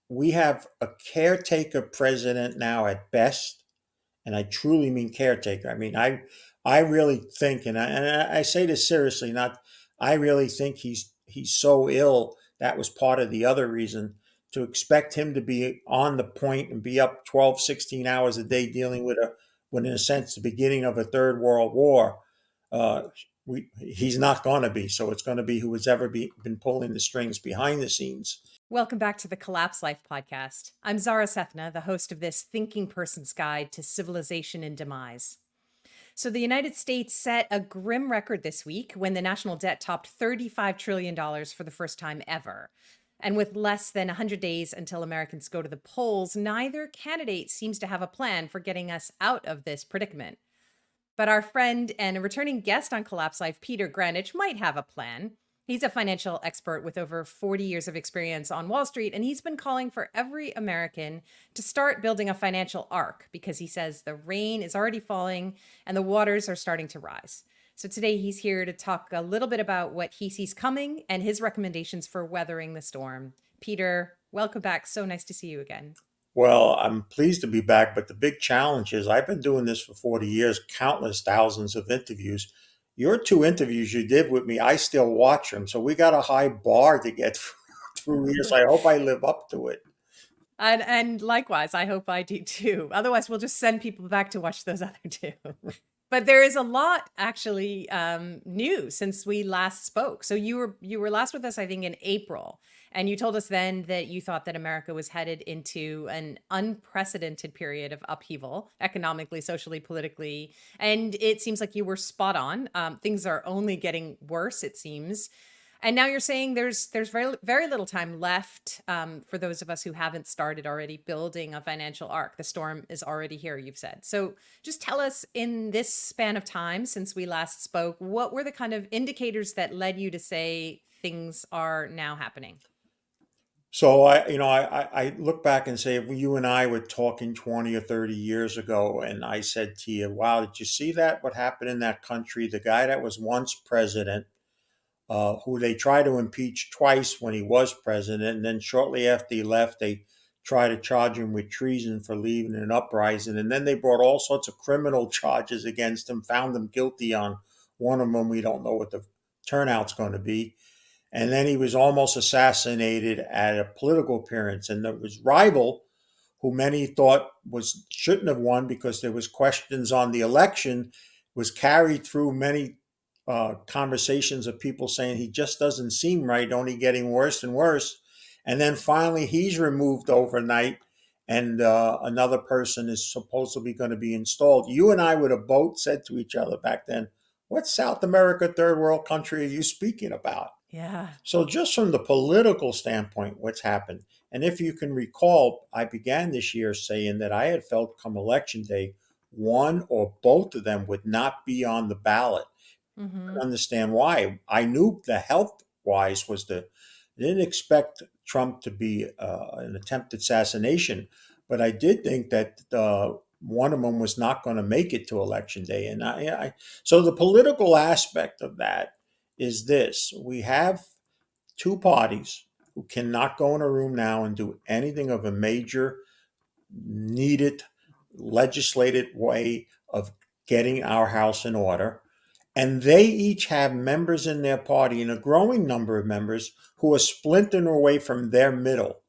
we have a caretaker president now at best, and I truly mean caretaker. I mean, I really think, and I say this seriously, not. I really think he's so ill. That was part of the other reason to expect him to be on the point and be up 12, 16 hours a day dealing with in a sense, the beginning of a third world war. Uh, he's not going to be. So it's going to be who has ever been pulling the strings behind the scenes. Welcome back to the Collapse Life podcast. I'm Zahra Sethna, the host of this thinking person's guide to civilization and demise. So, the United States set a grim record this week when the national debt topped $35 trillion for the first time ever. And with less than 100 days until Americans go to the polls, neither candidate seems to have a plan for getting us out of this predicament. But our friend and a returning guest on Collapse Life, Peter Grandich, might have a plan. He's a financial expert with over 40 years of experience on Wall Street, and he's been calling for every American to start building a financial ark because he says the rain is already falling and the waters are starting to rise. So today he's here to talk a little bit about what he sees coming and his recommendations for weathering the storm. Peter, welcome back. So nice to see you again. Well, I'm pleased to be back, but the big challenge is I've been doing this for 40 years, countless thousands of interviews. Your two interviews you did with me, I still watch them. So we got a high bar to get through here. So I hope I live up to it. And likewise, I hope I do too. Otherwise, we'll just send people back to watch those other two. But there is a lot actually new since we last spoke. So you were last with us, I think, in April, and you told us then that you thought that America was headed into an unprecedented period of upheaval, economically, socially, politically, and it seems like you were spot on. Things are only getting worse, it seems. And now you're saying there's very little time left for those of us who haven't started already building a financial arc. The storm is already here, you've said. So just tell us, in this span of time since we last spoke, what were the kind of indicators that led you to say things are now happening? So I look back and say, if you and I were talking 20 or 30 years ago, and I said to you, wow, did you see that? What happened in that country? The guy that was once president, who they tried to impeach twice when he was president. And then shortly after he left, they tried to charge him with treason for leading an uprising. And then they brought all sorts of criminal charges against him, found him guilty on one of them. We don't know what the turnout's going to be. And then he was almost assassinated at a political appearance. And there was rival who many thought was shouldn't have won because there was questions on the election, was carried through many conversations of people saying he just doesn't seem right, only getting worse and worse. And then finally he's removed overnight, and another person is supposedly going to be installed. You and I would have both said to each other back then, what South America third world country are you speaking about? Yeah. So, just from the political standpoint, what's happened? And if you can recall, I began this year saying that I had felt come election day, one or both of them would not be on the ballot. Hmm. I understand why. I knew the health wise was I didn't expect Trump to be an attempted assassination, but I did think that one of them was not going to make it to election day. And so the political aspect of that is this: we have two parties who cannot go in a room now and do anything of a major, needed, legislated way of getting our house in order. And they each have members in their party, and a growing number of members who are splintering away from their middle.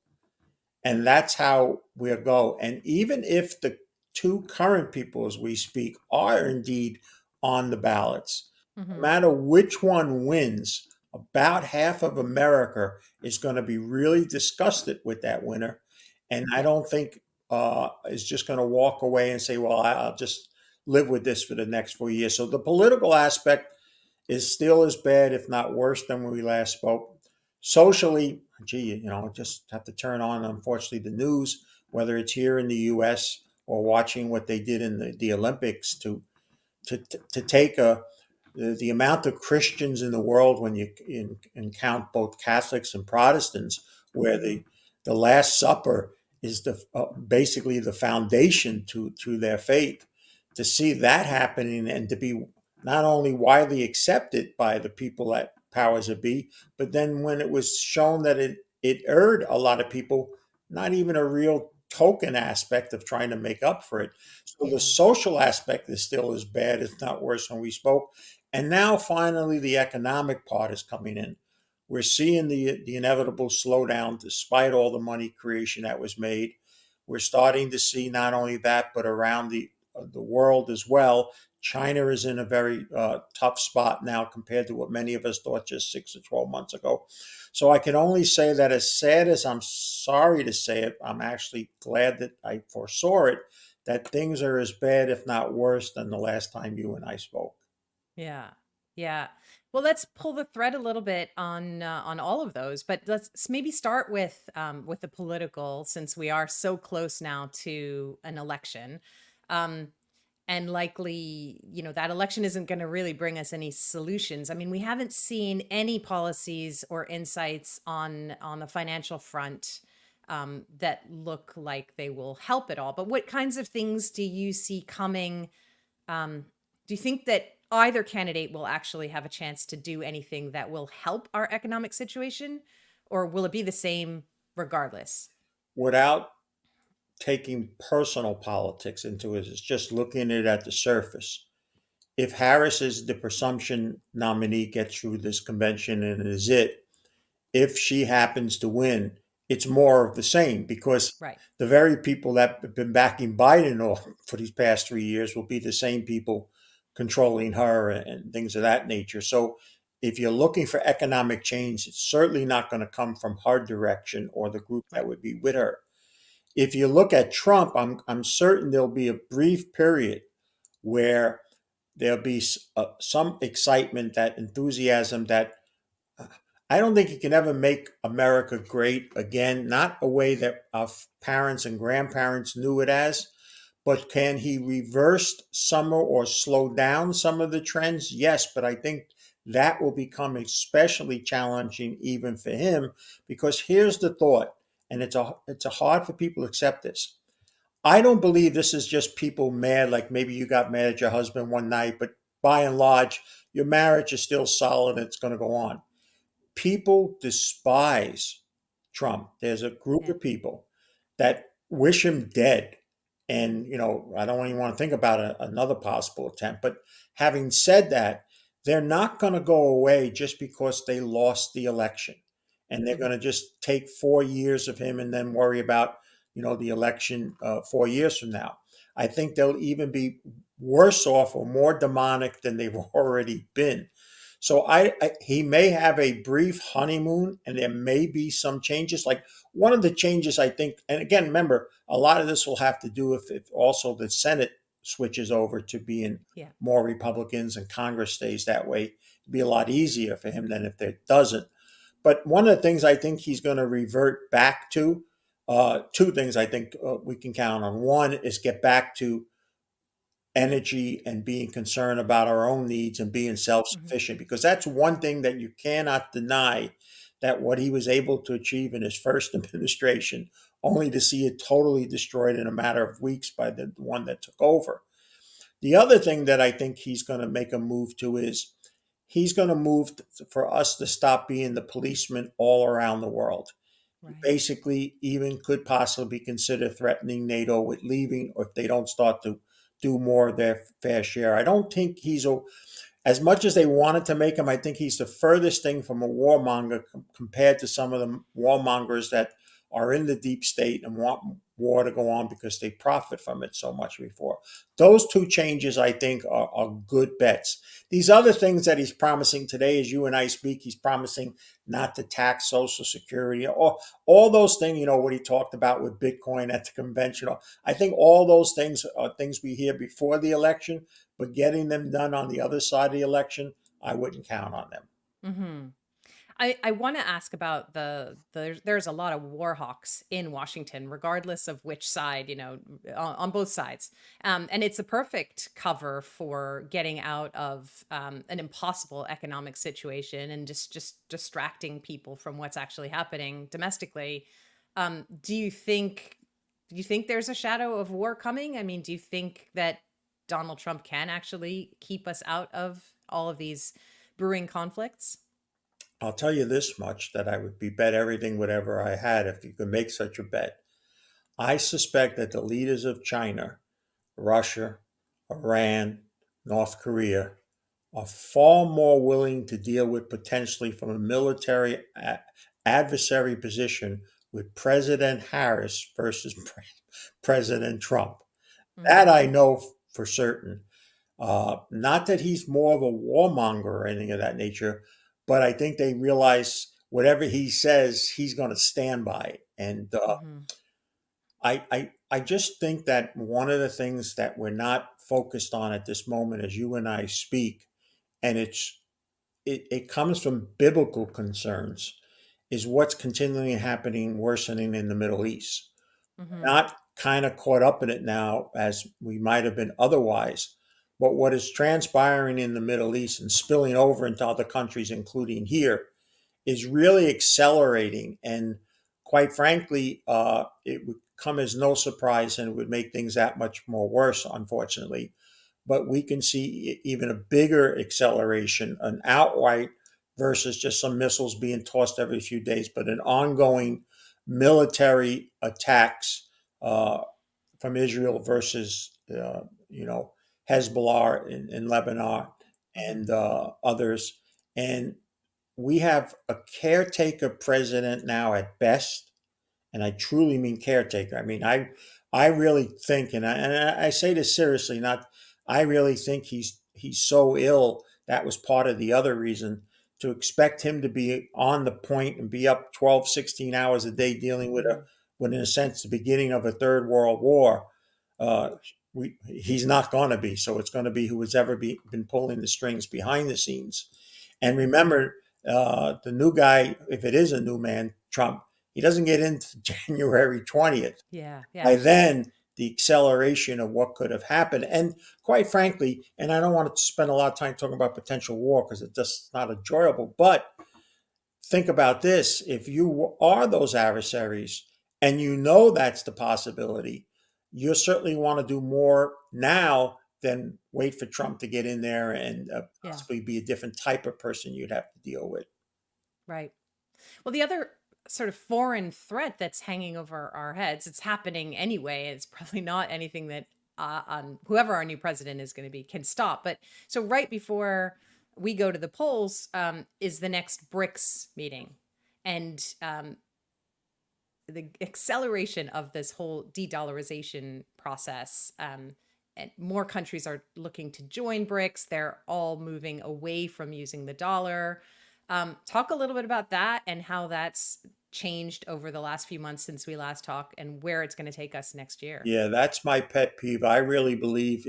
And that's how we'll go. And even if the two current people as we speak are indeed on the ballots, no Hmm. matter which one wins, about half of America is going to be really disgusted with that winner. And I don't think is just going to walk away and say, well, I'll just live with this for the next 4 years. So the political aspect is still as bad, if not worse, than when we last spoke. Socially, gee, just have to turn on, unfortunately, the news, whether it's here in the U.S. or watching what they did in the Olympics to take the amount of Christians in the world when you count both Catholics and Protestants, where Hmm. the Last Supper is basically the foundation to their faith. To see that happening and to be not only widely accepted by the people at powers that be, but then when it was shown that it erred a lot of people, not even a real token aspect of trying to make up for it. So the Yeah. social aspect is still as bad, if not worse, when we spoke. And now finally the economic part is coming in. We're seeing the inevitable slowdown despite all the money creation that was made. We're starting to see not only that, but around the world as well. China is in a very tough spot now compared to what many of us thought just 6 to 12 months ago. So I can only say that, as sad as I'm sorry to say it, I'm actually glad that I foresaw it, that things are as bad, if not worse, than the last time you and I spoke. Yeah. Yeah. Well, let's pull the thread a little bit on all of those, but maybe start with the political, since we are so close now to an election. Um, and likely, that election isn't going to really bring us any solutions. I mean, we haven't seen any policies or insights on the financial front that look like they will help at all. But what kinds of things do you see coming? Do you think that either candidate will actually have a chance to do anything that will help our economic situation, or will it be the same regardless? Without taking personal politics into it, it's just looking at it at the surface. If Harris is the presumption nominee, gets through this convention and is it, if she happens to win, it's more of the same because Right. the very people that have been backing Biden for these past 3 years will be the same people controlling her and things of that nature. So if you're looking for economic change, it's certainly not going to come from her direction or the group that Right. would be with her. If you look at Trump, I'm certain there'll be a brief period where there'll be some excitement, that enthusiasm, that I don't think he can ever make America great again, not a way that our parents and grandparents knew it as, but can he reverse some or slow down some of the trends? Yes, but I think that will become especially challenging even for him, because here's the thought, and it's a hard for people to accept this. I don't believe this is just people mad, like maybe you got mad at your husband one night, but by and large, your marriage is still solid and it's going to go on. People despise Trump. There's a group Yeah. of people that wish him dead. And, I don't even want to think about another possible attempt. But having said that, they're not going to go away just because they lost the election. And they're Hmm. going to just take 4 years of him and then worry about, the election 4 years from now. I think they'll even be worse off or more demonic than they've already been. So he may have a brief honeymoon, and there may be some changes. Like one of the changes, I think, and again, remember, a lot of this will have to do with if also the Senate switches over to being Yeah. more Republicans and Congress stays that way. It'd be a lot easier for him than if it doesn't. But one of the things I think he's going to revert back to, two things I think we can count on. One is get back to energy and being concerned about our own needs and being Hmm. self-sufficient, because that's one thing that you cannot deny, that what he was able to achieve in his first administration, only to see it totally destroyed in a matter of weeks by the one that took over. The other thing that I think he's going to make a move to is he's going to move for us to stop being the policeman all around the world. Right. Basically even could possibly consider threatening NATO with leaving, or if they don't start to do more of their fair share. I don't think as much as they wanted to make him, I think he's the furthest thing from a warmonger compared to some of the warmongers that are in the deep state and want war to go on because they profit from it so much before. Those two changes, I think, are good bets. These other things that he's promising today, as you and I speak, he's promising not to tax Social Security, or all those things, what he talked about with Bitcoin at the convention. I think all those things are things we hear before the election, but getting them done on the other side of the election, I wouldn't count on them. Hmm. I want to ask about there's a lot of war hawks in Washington, regardless of which side, on both sides. And it's a perfect cover for getting out of an impossible economic situation and just distracting people from what's actually happening domestically. Do you think there's a shadow of war coming? I mean, do you think that Donald Trump can actually keep us out of all of these brewing conflicts? I'll tell you this much, that I would be bet everything whatever I had if you could make such a bet. I suspect that the leaders of China, Russia, Iran, North Korea are far more willing to deal with potentially from a military adversary position with President Harris versus President Trump. That Hmm. I know for certain. Not that he's more of a warmonger or anything of that nature, but I think they realize whatever he says, he's going to stand by it. And Hmm. I just think that one of the things that we're not focused on at this moment as you and I speak, and it comes from biblical concerns, is what's continually happening, worsening in the Middle East. Hmm. Not kind of caught up in it now as we might have been otherwise, but what is transpiring in the Middle East and spilling over into other countries, including here, is really accelerating. And quite frankly, it would come as no surprise and it would make things that much more worse, unfortunately. But we can see even a bigger acceleration, an outright versus just some missiles being tossed every few days, but an ongoing military attacks uh, from Israel versus, you know, Hezbollah in Lebanon Hmm. and others. And we have a caretaker president now at best, and I truly mean caretaker. I mean, I really think, and I say this seriously, not. I really think he's so ill. That was part of the other reason to expect him to be on the point and be up 12, 16 hours a day dealing Hmm. with in a sense, the beginning of a third world war. Uh, he's not going to be. So it's going to be who has ever been pulling the strings behind the scenes. And remember, the new guy, if it is a new man, Trump, he doesn't get into January 20th. Yeah. By Yeah. then, the acceleration of what could have happened, and quite frankly, and I don't want to spend a lot of time talking about potential war because it's just not enjoyable, but think about this. If you are those adversaries and you know that's the possibility, you certainly want to do more now than wait for Trump to get in there and Yeah. possibly be a different type of person you'd have to deal with. Right. Well, the other sort of foreign threat that's hanging over our heads, it's happening anyway. It's probably not anything that whoever our new president is going to be can stop. But so right before we go to the polls is the next BRICS meeting. And the acceleration of this whole de-dollarization process, and more countries are looking to join BRICS. They're all moving away from using the dollar. Talk a little bit about that and how that's changed over the last few months since we last talked and where it's going to take us next year. Yeah, that's my pet peeve. I really believe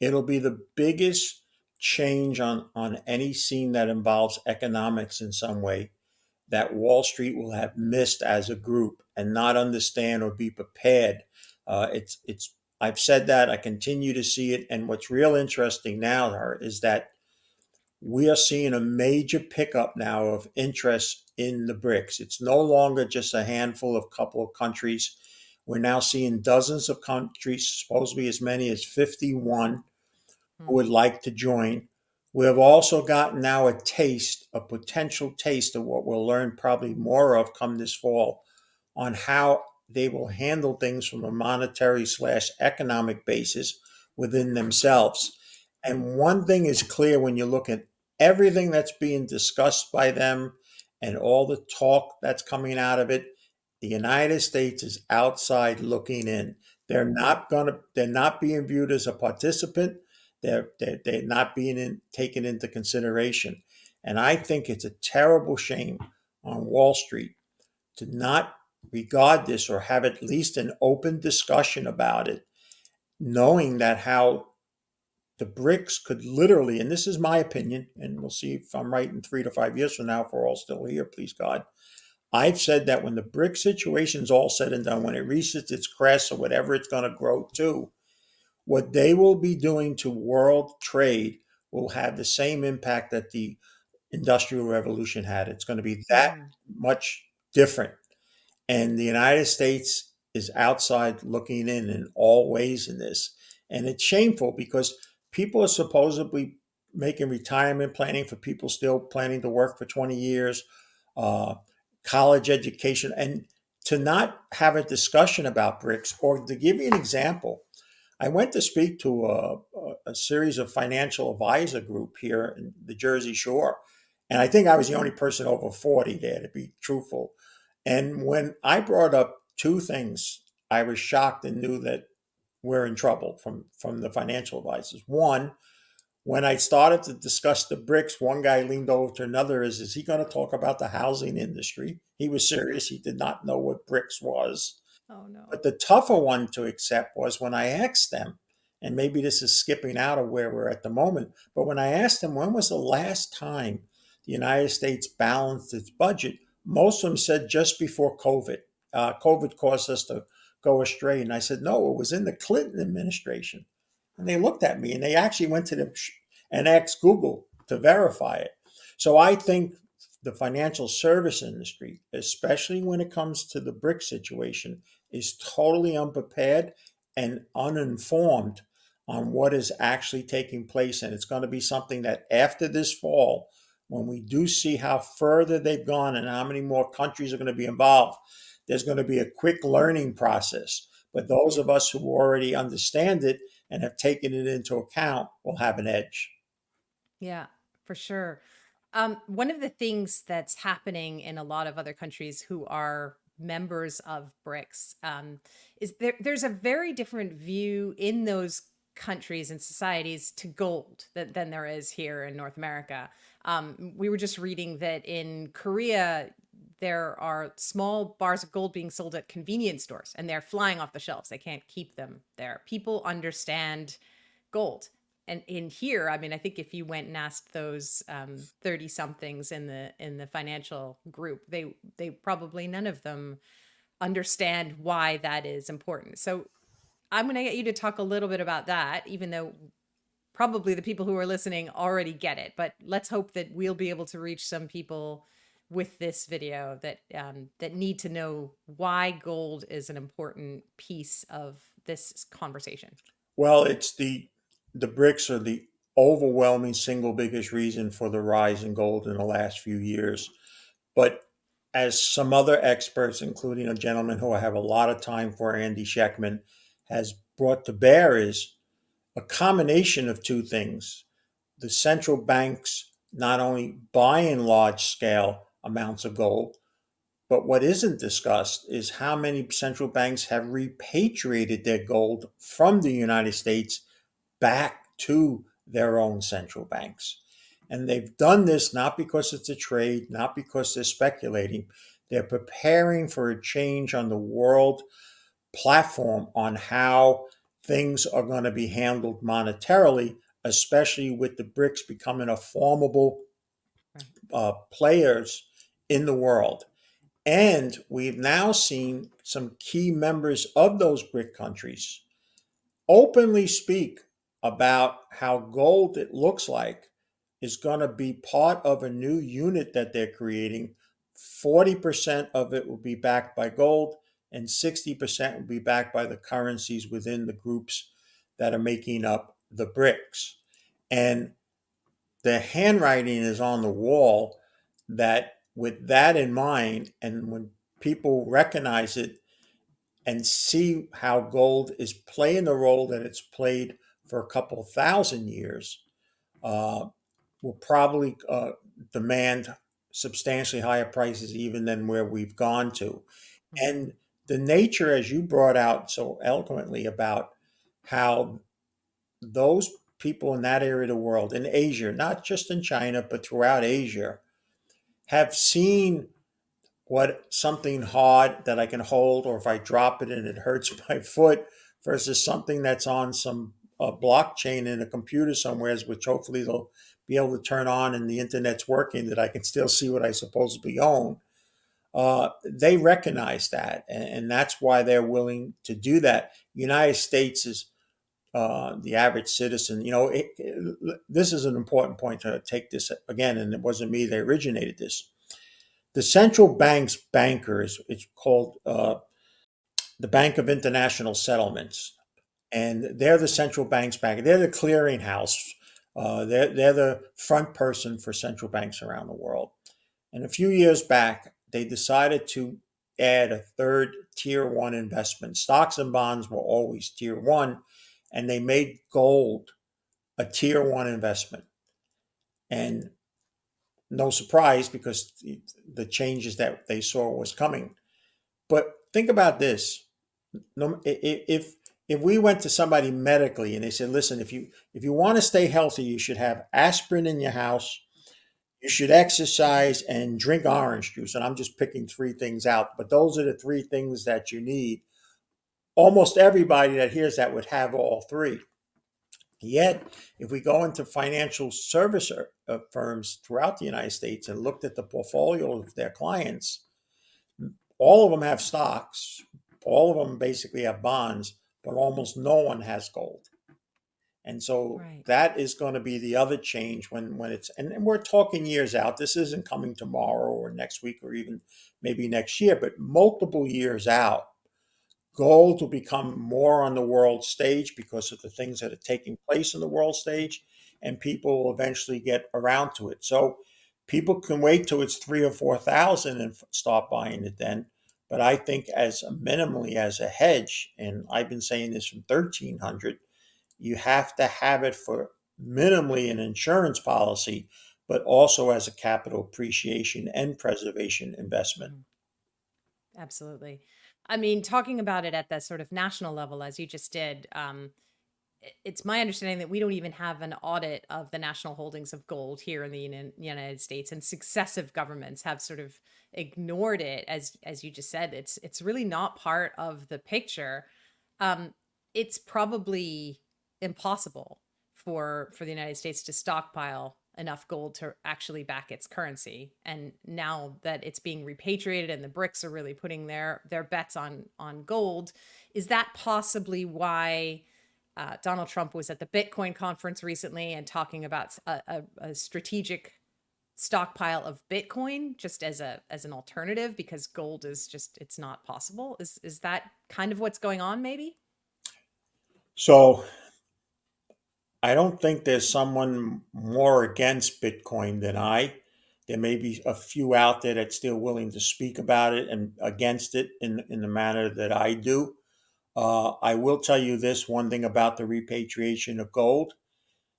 it'll be the biggest change on any scene that involves economics in some way that Wall Street will have missed as a group and not understand or be prepared. It's I've said that, I continue to see it, and what's real interesting now is that we are seeing a major pickup now of interest in the BRICS. It's no longer just a handful of couple of countries. We're now seeing dozens of countries, supposedly as many as 51, who Hmm. would like to join. We have also gotten now a taste, a potential taste of what we'll learn probably more of come this fall on how they will handle things from a monetary slash economic basis within themselves. And one thing is clear when you look at everything that's being discussed by them and all the talk that's coming out of it, the United States is outside looking in. Hmm. They're not being viewed as a participant. They're not being taken into consideration. And I think it's a terrible shame on Wall Street to not regard this or have at least an open discussion about it, knowing that how the BRICS could literally, and this is my opinion, and we'll see if I'm right in 3 to 5 years from now, if we're all still here, please God. I've said that when the BRIC situation's all said and done, when it reaches its crest or whatever it's going to grow to, what they will be doing to world trade will have the same impact that the Industrial Revolution had. It's going to be that Hmm. much different. And the United States is outside looking in all ways in this. And it's shameful because people are supposedly making retirement planning for people still planning to work for 20 years, uh, college education, and to not have a discussion about BRICS. Or to give you an example, I went to speak to a series of financial advisor group here in the Jersey Shore. And I think I was the only person over 40 there, to be truthful. And when I brought up two things, I was shocked and knew that we're in trouble from the financial advisors. One, when I started to discuss the BRICS, one guy leaned over to another, is he going to talk about the housing industry? He was serious. He did not know what BRICS was. Oh no. But the tougher one to accept was when I asked them, and maybe this is skipping out of where we're at the moment, but when I asked them when was the last time the United States balanced its budget, most of them said just before COVID. COVID caused us to go astray. And I said, no, it was in the Clinton administration. And they looked at me and they actually went to them and asked Google to verify it. So I think the financial service industry, especially when it comes to the BRIC situation, is totally unprepared and uninformed on what is actually taking place. And it's going to be something that after this fall, when we do see how further they've gone and how many more countries are going to be involved, there's going to be a quick learning process. But those Yeah. of us who already understand it and have taken it into account will have an edge. Yeah, for sure. One of the things that's happening in a lot of other countries who are members of BRICS is there's a very different view in those countries and societies to gold than there is here in North America. We were just reading that in Korea, there are small bars of gold being sold at convenience stores and they're flying off the shelves. They can't keep them there. People understand gold. And in here, I mean, I think if you went and asked those 30 somethings in the financial group, they probably none of them understand why that is important. So I'm going to get you to talk a little bit about that, even though probably the people who are listening already get it. But let's hope that we'll be able to reach some people with this video that need to know why gold is an important piece of this conversation. Well, it's the BRICS are the overwhelming single biggest reason for the rise in gold in the last few years. But as some other experts, including a gentleman who I have a lot of time for, Andy Scheckman, has brought to bear, is a combination of two things. The central banks not only buying large scale amounts of gold, but what isn't discussed is how many central banks have repatriated their gold from the United States back to their own central banks. And they've done this not because it's a trade, not because they're speculating. They're preparing for a change on the world platform on how things are going to be handled monetarily, especially with the BRICS becoming a formidable Right. players in the world. And we've now seen some key members of those BRIC countries openly speak about how gold, it looks like, is going to be part of a new unit that they're creating. 40% of it will be backed by gold, and 60% will be backed by the currencies within the groups that are making up the BRICS. And the handwriting is on the wall that, with that in mind, and when people recognize it and see how gold is playing the role that it's played for a couple thousand years, uh, will probably demand substantially higher prices even than where we've gone to. Mm-hmm. And the nature, as you brought out so eloquently, about how those people in that area of the world, in Asia, not just in China, but throughout Asia, have seen what something hard that I can hold, or if I drop it and it hurts my foot, versus something that's on some blockchain in a computer somewhere, which hopefully they'll be able to turn on and the internet's working, that I can still see what I supposedly own. They recognize that, and that's why they're willing to do that. United States is the average citizen. This is an important point to take this again, and it wasn't me that originated this. The central bank's bankers, it's called the Bank of International Settlements, and they're the central bank's bank. They're the clearinghouse They're the front person for central banks around the world. And a few years back, they decided to add a third tier one investment. Stocks and bonds were always tier one, and they made gold a tier one investment. And no surprise because the changes that they saw was coming. But think about this: no, if we went to somebody medically and they said, "Listen, if you want to stay healthy, you should have aspirin in your house, you should exercise, and drink orange juice," and I'm just picking three things out, but those are the three things that you need. Almost everybody that hears that would have all three. Yet, if we go into financial service firms throughout the United States and looked at the portfolio of their clients, all of them have stocks, all of them basically have bonds, but almost no one has gold. And so Right. that is going to be the other change when it's, and we're talking years out. This isn't coming tomorrow or next week or even maybe next year, but multiple years out. Gold will become more on the world stage because of the things that are taking place in the world stage, and people will eventually get around to it. So people can wait till it's 3 or 4 thousand and start buying it then. But I think as minimally as a hedge, and I've been saying this from 1300, you have to have it for minimally an insurance policy, but also as a capital appreciation and preservation investment. Mhm. Absolutely. I mean, talking about it at that sort of national level, as you just did, it's my understanding that we don't even have an audit of the national holdings of gold here in the United States, and successive governments have sort of ignored it. As you just said, it's really not part of the picture. Um, it's probably impossible for the United States to stockpile enough gold to actually back its currency. And now that it's being repatriated and the BRICS are really putting their bets on gold, is that possibly why Donald Trump was at the Bitcoin conference recently and talking about a strategic stockpile of Bitcoin just as an alternative, because gold is just, it's not possible? Is that kind of what's going on, maybe? So I don't think there's someone more against Bitcoin than I. There may be a few out there that's still willing to speak about it and against it in the manner that I do. I will tell you this one thing about the repatriation of gold: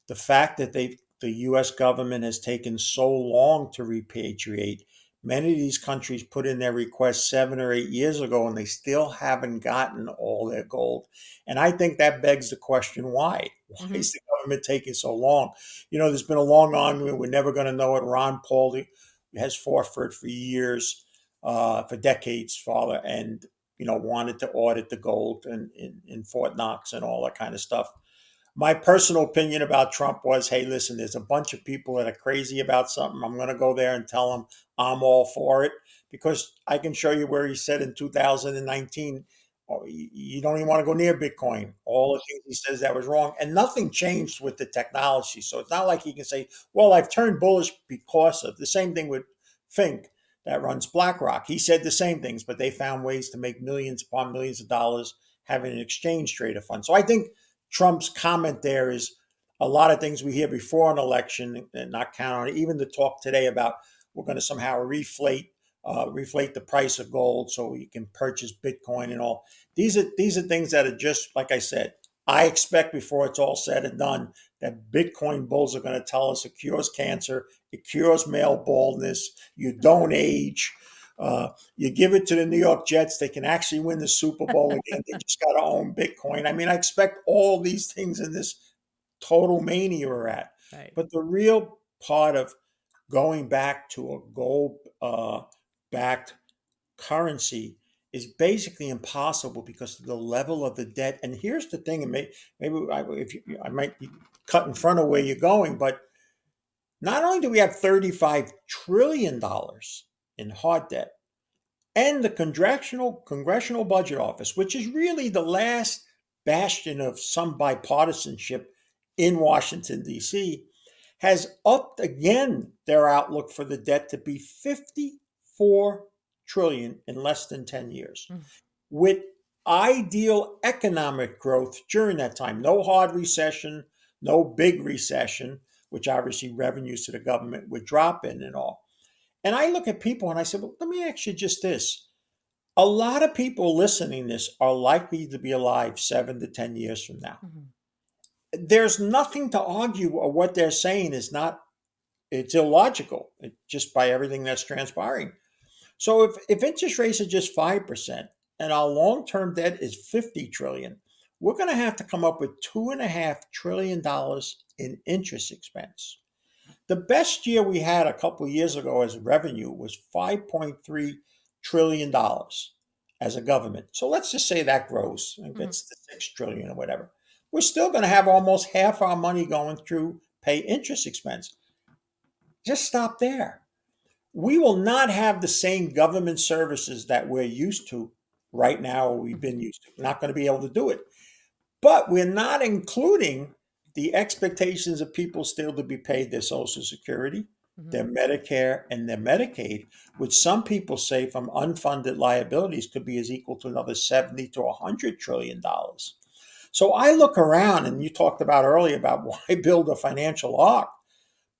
the fact that the U.S. government has taken so long to repatriate. Many of these countries put in their requests 7 or 8 years ago, and they still haven't gotten all their gold. And I think that begs the question, why? Why Hmm. is the government taking so long? There's been a long argument. We're never going to know it. Ron Paul has fought for it for years, for decades, father, and wanted to audit the gold in Fort Knox and all that kind of stuff. My personal opinion about Trump was, hey, listen, there's a bunch of people that are crazy about something. I'm going to go there and tell them I'm all for it, because I can show you where he said in 2019, oh, you don't even want to go near Bitcoin. All the things he says that was wrong, and nothing changed with the technology. So it's not like he can say, well, I've turned bullish because of the same thing with Fink that runs BlackRock. He said the same things, but they found ways to make millions upon millions of dollars having an exchange traded fund. So I think Trump's comment there is a lot of things we hear before an election and not count on it. Even the talk today about we're going to somehow reflate the price of gold so you can purchase Bitcoin and all. These are things that are just like I said. I expect before it's all said and done that Bitcoin bulls are going to tell us it cures cancer, it cures male baldness, you don't age. You give it to the New York Jets, they can actually win the Super Bowl again. They just got to own Bitcoin. I mean, I expect all these things in this total mania we're at. Right. But the real part of going back to a gold backed currency is basically impossible because of the level of the debt. And here's the thing, and I might be cut in front of where you're going, but not only do we have $35 trillion in hard debt, and the Congressional Budget Office, which is really the last bastion of some bipartisanship in Washington, D.C., has upped again their outlook for the debt to be 54 trillion in less than 10 years, Mm. with ideal economic growth during that time. No hard recession, no big recession, which obviously revenues to the government would drop in and all. And I look at people and I say, well, let me ask you just this. A lot of people listening to this are likely to be alive 7 to 10 years from now. Mhm. There's nothing to argue, or what they're saying is not, it's illogical, just by everything that's transpiring. So if interest rates are just 5% and our long-term debt is 50 trillion, we're going to have to come up with $2.5 trillion in interest expense. The best year we had a couple of years ago as revenue was $5.3 trillion as a government. So let's just say that grows and Mhm. gets to 6 trillion or whatever. We're still going to have almost half our money going through pay interest expense. Just stop there. We will not have the same government services that we're used to right now, or we've Mhm. been used to. We're not going to be able to do it. But we're not including the expectations of people still to be paid their Social Security, Mhm. their Medicare, and their Medicaid, which some people say from unfunded liabilities could be as equal to another 70 to $100 trillion. So I look around, and you talked about earlier about why build a financial ark.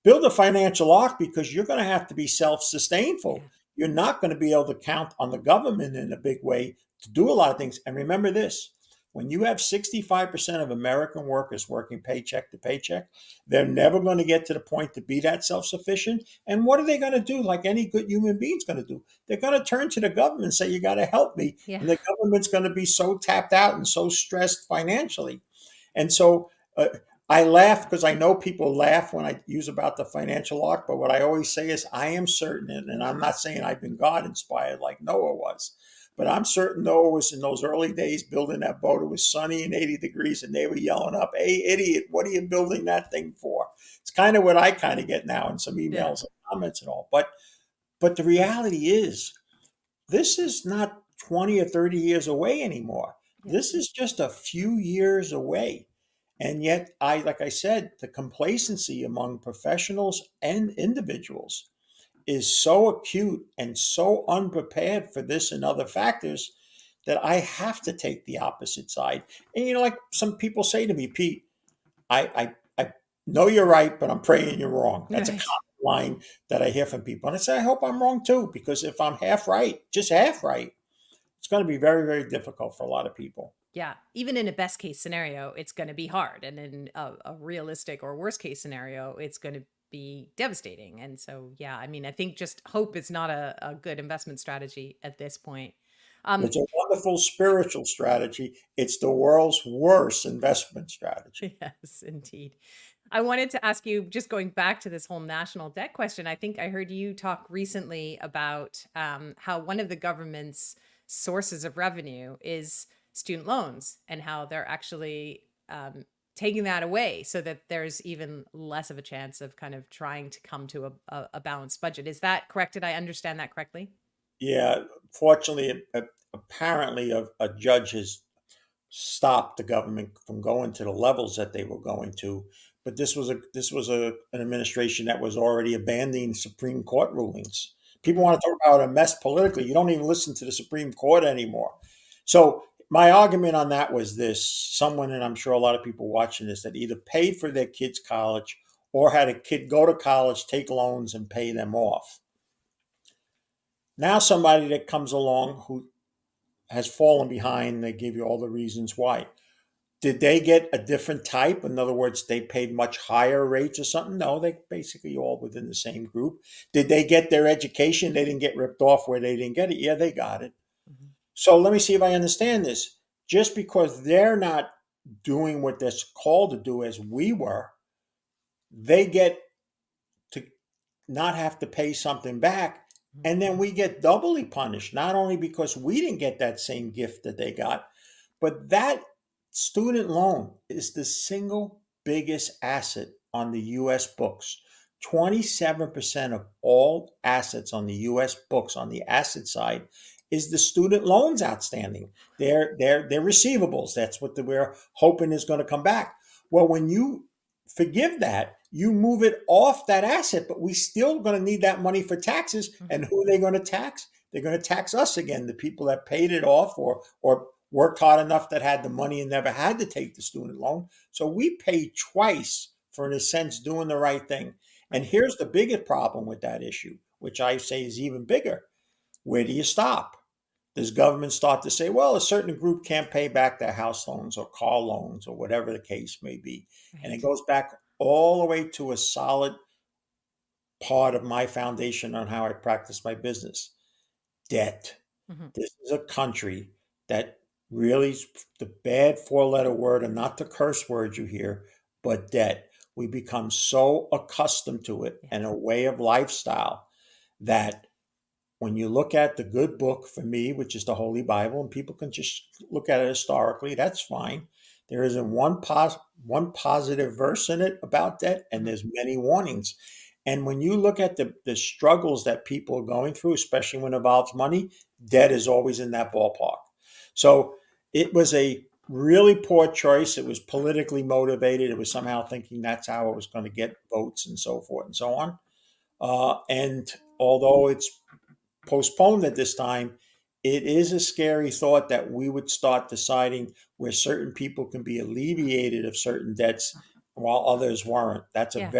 Build a financial ark because you're going to have to be self-sustainable. Yeah. You're not going to be able to count on the government in a big way to do a lot of things. And remember this, when you have 65% of American workers working paycheck to paycheck, they're never going to get to the point to be that self-sufficient. And what are they going to do? Like any good human being's going to do, they're going to turn to the government and say, you got to help me. Yeah. And the government's going to be so tapped out and so stressed financially. And so I laugh because I know people laugh when I use about the financial arc, but what I always say is I am certain, and I'm not saying I've been God inspired like Noah was, but I'm certain Noah was in those early days building that boat. It was sunny and 80 degrees, and they were yelling up, "Hey, idiot, what are you building that thing for?" It's kind of what I kind of get now in some Yeah. emails and comments and all. But the reality is, this is not 20 or 30 years away anymore. Yeah. This is just a few years away. And yet, like I said, the complacency among professionals and individuals is so acute and so unprepared for this and other factors that I have to take the opposite side. And like some people say to me, Pete, I know you're right, but I'm praying you're wrong. That's a Right. common line that I hear from people. And I say, I hope I'm wrong too, because if I'm half right, just half right, it's going to be very, very difficult for a lot of people. Yeah. Even in a best case scenario, it's going to be hard. And in a realistic or worst case scenario, it's going to be devastating. And so, yeah, I mean, I think just hope is not a good investment strategy at this point. Um, It's a wonderful spiritual strategy. It's the world's worst investment strategy. yes, indeed. I wanted to ask you, just going back to this whole national debt question, I think I heard you talk recently about how one of the government's sources of revenue is student loans and how they're actually taking that away so that there's even less of a chance of kind of trying to come to a balanced budget. Is that correct? Did I understand that correctly? Yeah, fortunately, apparently, a judge has stopped the government from going to the levels that they were going to. But this was an administration that was already abandoning Supreme Court rulings. People Mhm. want to talk about a mess politically. You don't even listen to the Supreme Court anymore. So my argument on that was this: someone, and I'm sure a lot of people watching this, that either paid for their kids' college or had a kid go to college, take loans, and pay them off. Now somebody that comes along who has fallen behind, they give you all the reasons why. Did they get a different type? In other words, they paid much higher rates or something? No, they basically all within the same group. Did they get their education? They didn't get ripped off where they didn't get it. Yeah, they got it. Mhm. So let me see if I understand this. Just because they're not doing what they're called to do as we were, they get to not have to pay something back. Mhm. And then we get doubly punished, not only because we didn't get that same gift that they got, but that student loan is the single biggest asset on the US books. 27% of all assets on the US books on the asset side is the student loans outstanding. They're receivables. That's what we're hoping is going to come back. Well, when you forgive that, you move it off that asset, but we still going to need that money for taxes. Mhm. And who are they going to tax? They're going to tax us again, the people that paid it off or worked hard enough that had the money and never had to take the student loan. So we paid twice for, in a sense, doing the right thing. And Right. here's the biggest problem with that issue, which I say is even bigger. Where do you stop? Does government start to say, well, a certain group can't pay back their house loans or car loans or whatever the case may be? And it Right. goes back all the way to a solid part of my foundation on how I practice my business: debt. Hmm. This is a country that really, the bad four-letter word, and not the curse word you hear, but debt. We become so accustomed to it and a Yes. way of lifestyle that when you look at the good book for me, which is the Holy Bible, and people can just look at it historically, that's fine. There isn't one positive verse in it about that, and Hmm. there's many warnings. And when you look at the struggles that people are going through, especially when it involves money, debt is always in that ballpark. So it was a really poor choice. It was politically motivated. It was somehow thinking that's how it was going to get votes and so forth and so on. And although it's postponed at this time, it is a scary thought that we would start deciding where certain people can be alleviated of certain debts while others weren't. Yeah.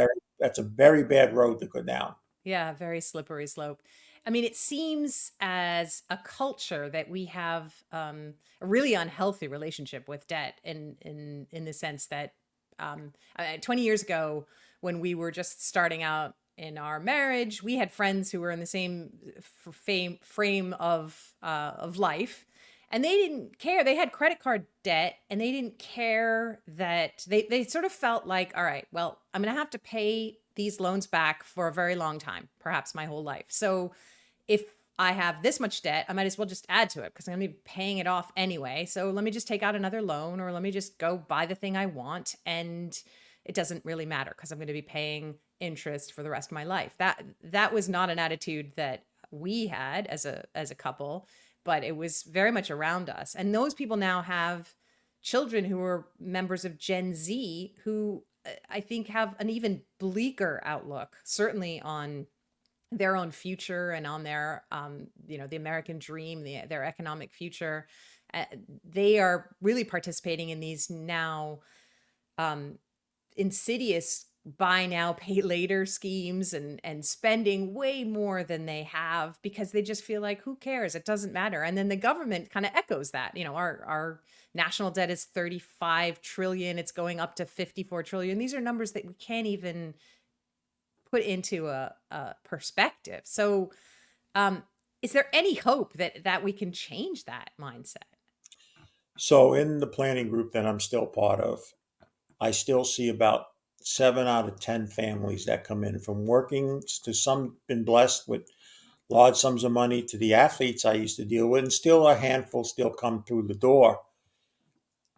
That's a very bad road to go down. Yeah, very slippery slope. I mean, it seems as a culture that we have a really unhealthy relationship with debt, in the sense that 20 years ago, when we were just starting out in our marriage, we had friends who were in the same frame of life, and they didn't care. They had credit card debt, and they didn't care that they sort of felt like, all right, well, I'm going to have to pay these loans back for a very long time, perhaps my whole life. So if I have this much debt, I might as well just add to it because I'm going to be paying it off anyway. So let me just take out another loan, or let me just go buy the thing I want, and it doesn't really matter because I'm going to be paying interest for the rest of my life. That was not an attitude that we had as a couple, but it was very much around us. And those people now have children who are members of Gen Z, who I think have an even bleaker outlook, certainly on their own future and on their, the American dream, their economic future. Uh, they are really participating in these now um, insidious buy now pay later schemes, and spending way more than they have because they just feel like, who cares, it doesn't matter. And then the government kind of echoes that. Our national debt is 35 trillion, it's going up to 54 trillion. These are numbers that we can't even put into a perspective. So is there any hope that we can change that mindset? So in the planning group that I'm still part of, I still see about 7 out of 10 families that come in from working to some been blessed with large sums of money to the athletes I used to deal with, and still a handful still come through the door.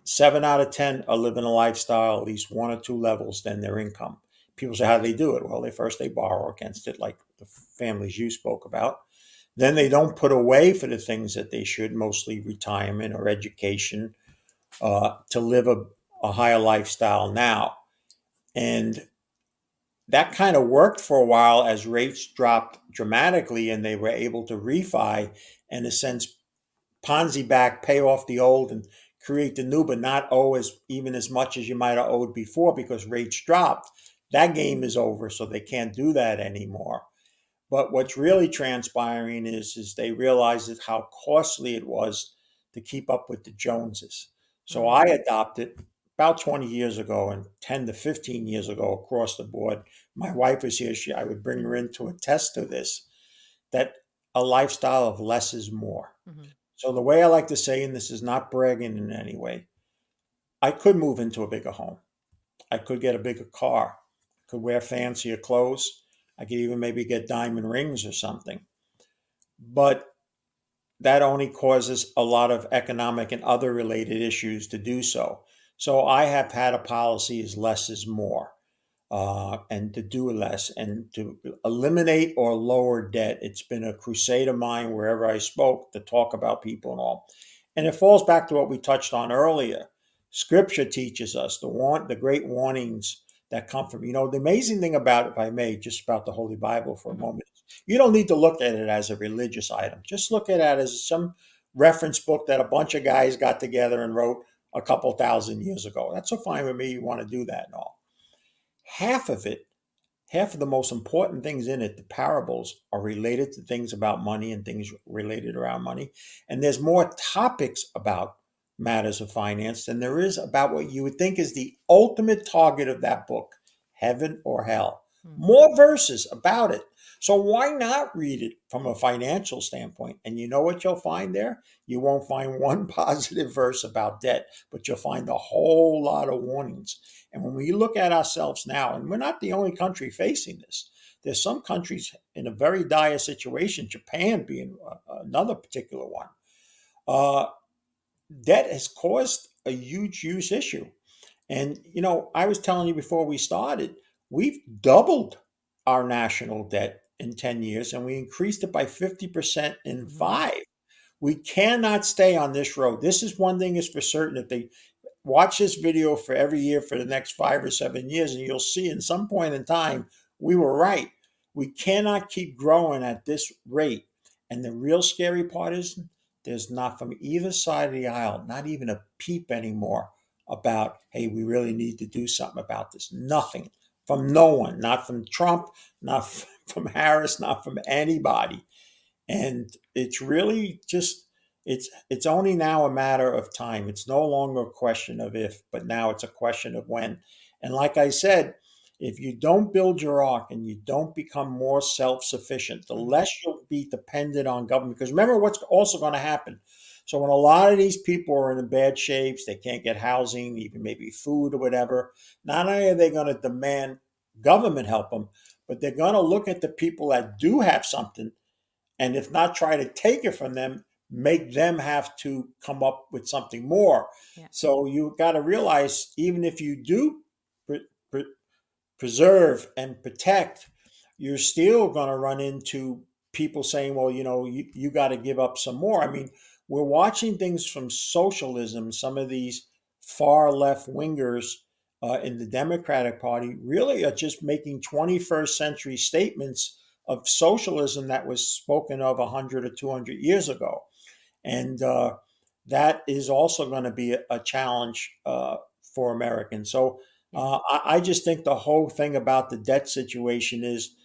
7 out of 10 are living a lifestyle at least one or two levels than their income. People say, how do they do it? Well, they borrow against it, like the families you spoke about. Then they don't put away for the things that they should, mostly retirement or education, to live a higher lifestyle now. And that kind of worked for a while as rates dropped dramatically and they were able to refi, in a sense, Ponzi back, pay off the old and create the new, but not owe even as much as you might have owed before because rates dropped. That game is over, so they can't do that anymore. But what's really transpiring is they realized that how costly it was to keep up with the Joneses. So Mm, I adopted about 20 years ago and 10 to 15 years ago across the board. My wife was here. I would bring her in to attest to this, that a lifestyle of less is more. mhm, So the way I like to say, and this is not bragging in any way, I could move into a bigger home. I could get a bigger car. I could wear fancier clothes. I could even maybe get diamond rings or something. But that only causes a lot of economic and other related issues to do so. So I have had a policy is less is more, and to do less and to eliminate or lower debt. It's been a crusade of mine wherever I spoke to talk about people and all. And it falls back to what we touched on earlier. Scripture teaches us the great warnings that come from, the amazing thing about, if I may, just about the Holy Bible for a mhm. moment, you don't need to look at it as a religious item. Just look at it as some reference book that a bunch of guys got together and wrote a couple thousand years ago. That's so fine with me. You want to do that and all. Half of it, half of the most important things in it, the parables, are related to things about money and things related around money. And there's more topics about matters of finance than there is about what you would think is the ultimate target of that book, heaven or hell. Mm. More verses about it. So why not read it from a financial standpoint? And you know what you'll find there? You won't find one positive verse about debt, but you'll find a whole lot of warnings. And when we look at ourselves now, and we're not the only country facing this, there's some countries in a very dire situation, Japan being another particular one. Uh, Debt has caused a huge issue. And, I was telling you before we started, we've doubled our national debt in 10 years and we increased it by 50% in Hmm. five. We cannot stay on this road. This is one thing is for certain. If they watch this video for every year for the next 5 or 7 years, and you'll see in some point in time, we were right. We cannot keep growing at this rate. And the real scary part is there's not from either side of the aisle, not even a peep anymore about, hey, we really need to do something about this. Nothing from no one, not from Trump, not from Harris, not from anybody. And it's really just it's only now a matter of time. It's no longer a question of if, but now it's a question of when. And like I said, if you don't build your ark and you don't become more self-sufficient, the Hmm. less you'll be dependent on government. Because remember what's also going to happen. So when a lot of these people are in bad shapes, they can't get housing, even maybe food or whatever, not only are they going to demand government help them, but they're going to look at the people that do have something, and if not try to take it from them, make them have to come up with something more. Yeah. So you got to realize, even if you do pre- pre- preserve and protect, you're still going to run into people saying, well, you got to give up some more. I mean, we're watching things from socialism. Some of these far left wingers in the Democratic Party really are just making 21st century statements of socialism that was spoken of 100 or 200 years ago. And that is also going to be a challenge for Americans. So Yeah. I just think the whole thing about the debt situation is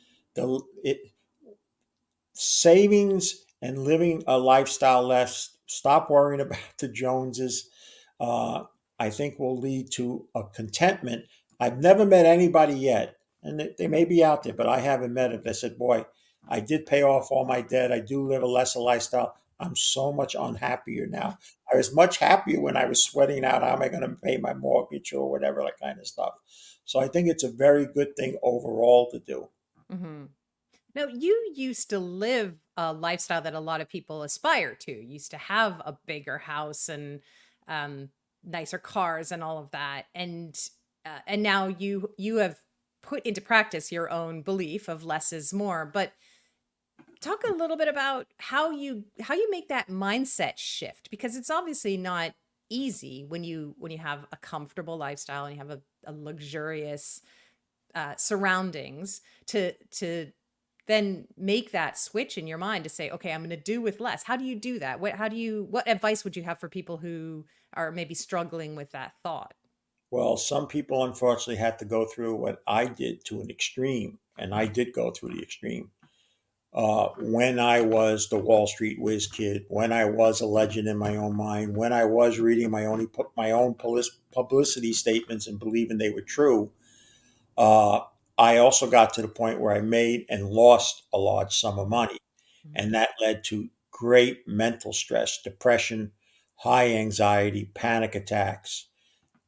savings and living a lifestyle less. Stop worrying about the Joneses. Uh, I think will lead to a contentment. I've never met anybody yet, and they may be out there, but I haven't met it. They said, "Boy, I did pay off all my debt. I do live a lesser lifestyle. I'm so much unhappier now. I was much happier when I was sweating out how am I going to pay my mortgage or whatever that kind of stuff." So I think it's a very good thing overall to do. Hmm. Now, you used to live a lifestyle that a lot of people aspire to. You used to have a bigger house and um, nicer cars and all of that, and now you have put into practice your own belief of less is more. But talk a little bit about how you make that mindset shift, because it's obviously not easy when you have a comfortable lifestyle and you have a luxurious surroundings to then make that switch in your mind to say, okay, I'm going to do with less. How do you do that? What advice would you have for people who are maybe struggling with that thought? Well, some people unfortunately had to go through what I did to an extreme, and I did go through the extreme. When I was the Wall Street Whiz Kid, when I was a legend in my own mind, when I was reading my own publicity statements and believing they were true, uh, I also got to the point where I made and lost a large sum of money, Mhm. and that led to great mental stress, depression, high anxiety, panic attacks,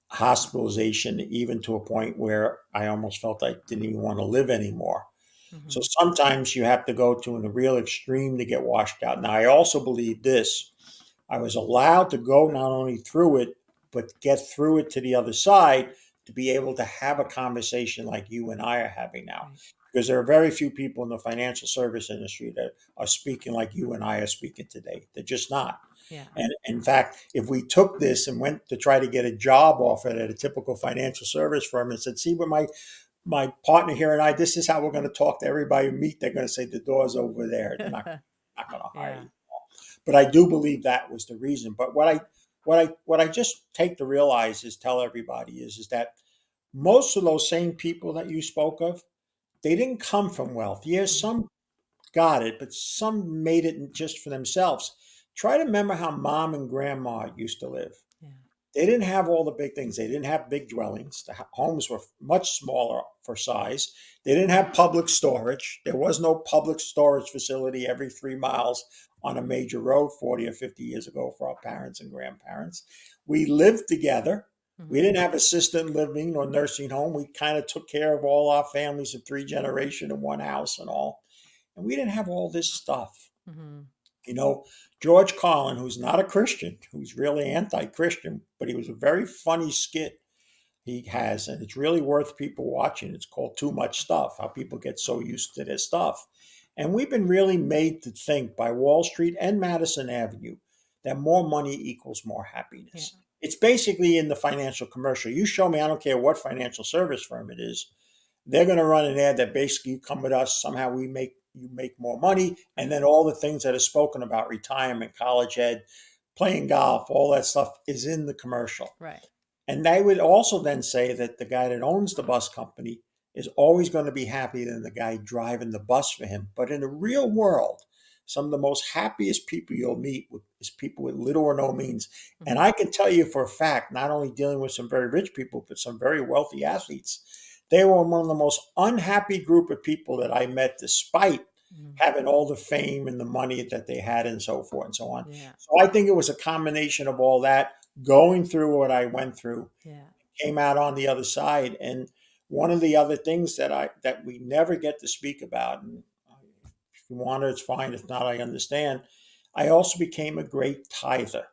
hospitalization, even to a point where I almost felt I didn't even want to live anymore. So Mhm. sometimes you have to go to a real extreme to get washed out. Now, I also believe this. I was allowed to go not only through it, but get through it to the other side to be able to have a conversation like you and I are having now. Right. Because there are very few people in the financial service industry that are speaking like you and I are speaking today. They're just not. Yeah. And in fact, if we took this and went to try to get a job offered at a typical financial service firm and said, see what my partner here and I, this is how we're going to talk to everybody we meet. They're going to say the door's over there. They're not going to hire Yeah. you. But I do believe that was the reason. But what I just take to realize is tell everybody is that most of those same people that you spoke of, they didn't come from wealth. Yes, Mhm. some got it, but some made it just for themselves. Try to remember how mom and grandma used to live. Yeah. They didn't have all the big things. They didn't have big dwellings. The homes were much smaller for size. They didn't have public storage. There was no public storage facility every 3 miles on a major road 40 or 50 years ago for our parents and grandparents. We lived together. We Mhm. didn't have assisted living or nursing home. We kind of took care of all our families in three generations in one house and all. And we didn't have all this stuff. Mhm. You know, George Carlin, who's not a Christian, who's really anti-Christian, but he was a very funny skit he has, and it's really worth people watching. It's called Too Much Stuff, how people get so used to their stuff. And we've been really made to think by Wall Street and Madison Avenue that more money equals more Yeah. happiness. It's basically in the financial commercial. You show me, I don't care what financial service firm it is, they're going to run an ad that basically you come with us, somehow we make you make more money, and Right. then all the things that are spoken about, retirement, college ed, playing golf, all that stuff is in the commercial. Right. And they would also then say that the guy that owns the bus company is always going to be happier than the guy driving the bus for him. But in the real world, some of the most happiest people you'll meet is people with little or no means. And Mhm. I can tell you for a fact, not only dealing with some very rich people, but some very wealthy athletes, they were one of the most unhappy group of people that I met, despite Mhm. having all the fame and the money that they had and so forth and so on. Yeah. So I think it was a combination of all that, going through what I went through, Yeah. came out on the other side. And one of the other things that we never get to speak about, and if you want it, it's fine. If not, I understand. I also became a great tither.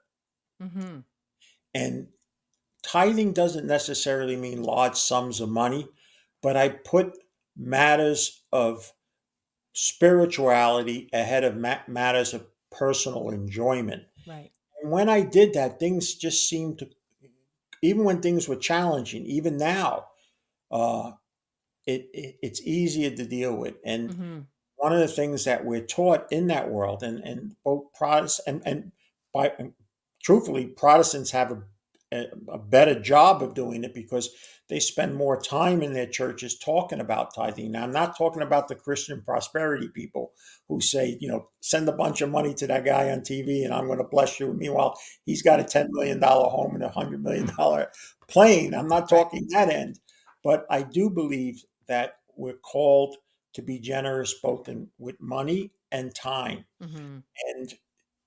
Mhm. And tithing doesn't necessarily mean large sums of money, but I put matters of spirituality ahead of matters of personal enjoyment. Right. And when I did that, things just seemed to, even when things were challenging, even now, uh, it's easier to deal with. And Mhm. one of the things that we're taught in that world, and both Protestants and by truthfully, Protestants have a better job of doing it because they spend more time in their churches talking about tithing. Now, I'm not talking about the Christian prosperity people who say, send a bunch of money to that guy on TV and I'm going to bless you. Meanwhile, he's got a $10 million home and $100 million plane. I'm not Right. talking that end, but I do believe that we're called to be generous both with money and time. Mhm. And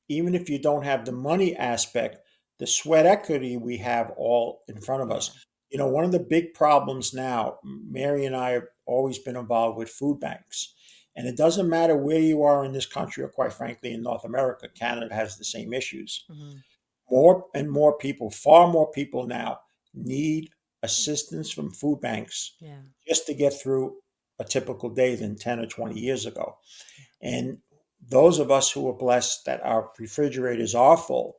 even if you don't have the money aspect, the sweat equity we have all in front of Yeah. us. One of the big problems now, Mary and I have always been involved with food banks. And it doesn't matter where you are in this country, or quite frankly, in North America, Canada has the same issues. Mhm. More and more people, far more people now, need assistance from food banks Yeah. just to get through a typical day than 10 or 20 years ago. Yeah. And those of us who are blessed that our refrigerators are full,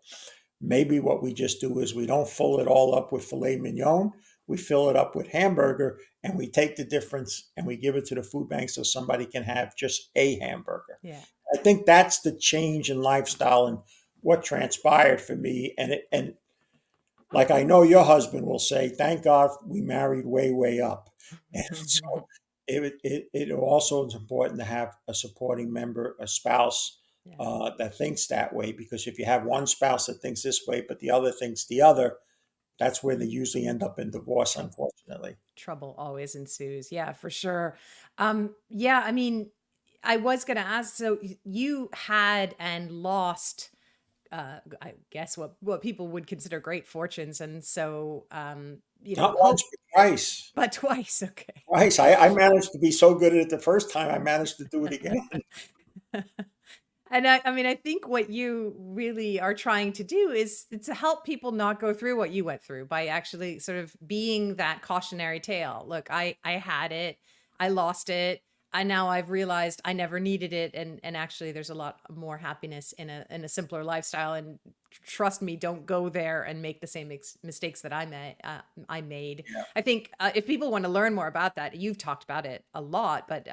maybe what we just do is we don't fill it all up with filet mignon. We fill it up with hamburger and we take the difference and we give it to the food bank so somebody can have just a hamburger. Yeah. I think that's the change in lifestyle and what transpired for me. And like I know your husband will say, thank God we married way, way up. And so it also is important to have a supporting member, a spouse Yeah. that thinks that way. Because if you have one spouse that thinks this way, but the other thinks the other, that's where they usually end up in divorce, Trouble. unfortunately. Trouble always ensues. Yeah, for sure. Yeah, I mean, I was going to ask, so you had and lost I guess what people would consider great fortunes, and so Not once, hope, but twice. but twice. Okay. Twice. I managed to be so good at it the first time, I managed to do it again. And I mean, I think what you really are trying to do is to help people not go through what you went through by actually sort of being that cautionary tale. Look, I had it, I lost it. I've realized I never needed it, and actually there's a lot more happiness in a simpler lifestyle. And trust me, don't go there and make the same mistakes that I made. Yeah. I think if people want to learn more about that, you've talked about it a lot, but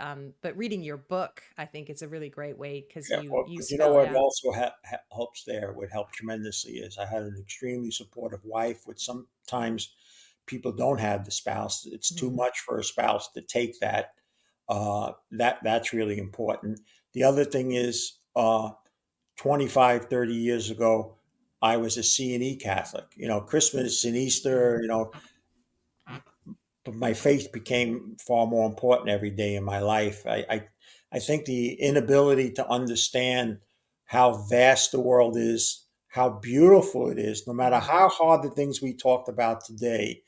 reading your book, I think it's a really great way because Yeah, you well, you but you know spell it what out. also helps there, what helped tremendously is I had an extremely supportive wife, which sometimes people don't have the spouse. It's too Mhm. much for a spouse to take that. That's really important. The other thing is 25, 30 years ago, I was a C&E Catholic. Christmas and Mm. Easter, but my faith became far more important every day in my life. I think the inability to understand how vast the world is, how beautiful it is, no matter Mhm. how hard the things we talked about today,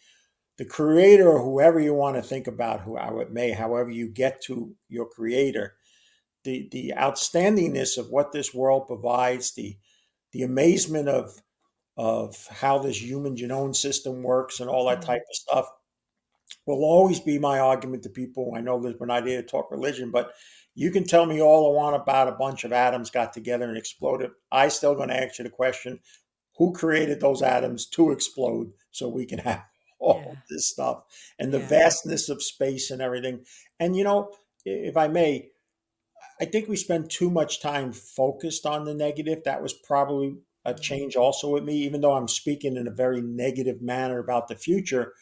the creator, or whoever you want to think about, however you get to your creator, the outstandingness of what this world provides, the amazement of how this human genome system works and all that type Mhm. of stuff will always be my argument to people. I know that we're not here to talk religion, but you can tell me all I want about a bunch of atoms got together and exploded. I still going to ask you the question: who created those atoms to explode so we can have all Yeah. this stuff and the Yeah. vastness of space and everything? And if I may, I think we spend too much time focused on the negative. That was probably a Mm. change also with me, even though I'm speaking in a very negative manner about the future.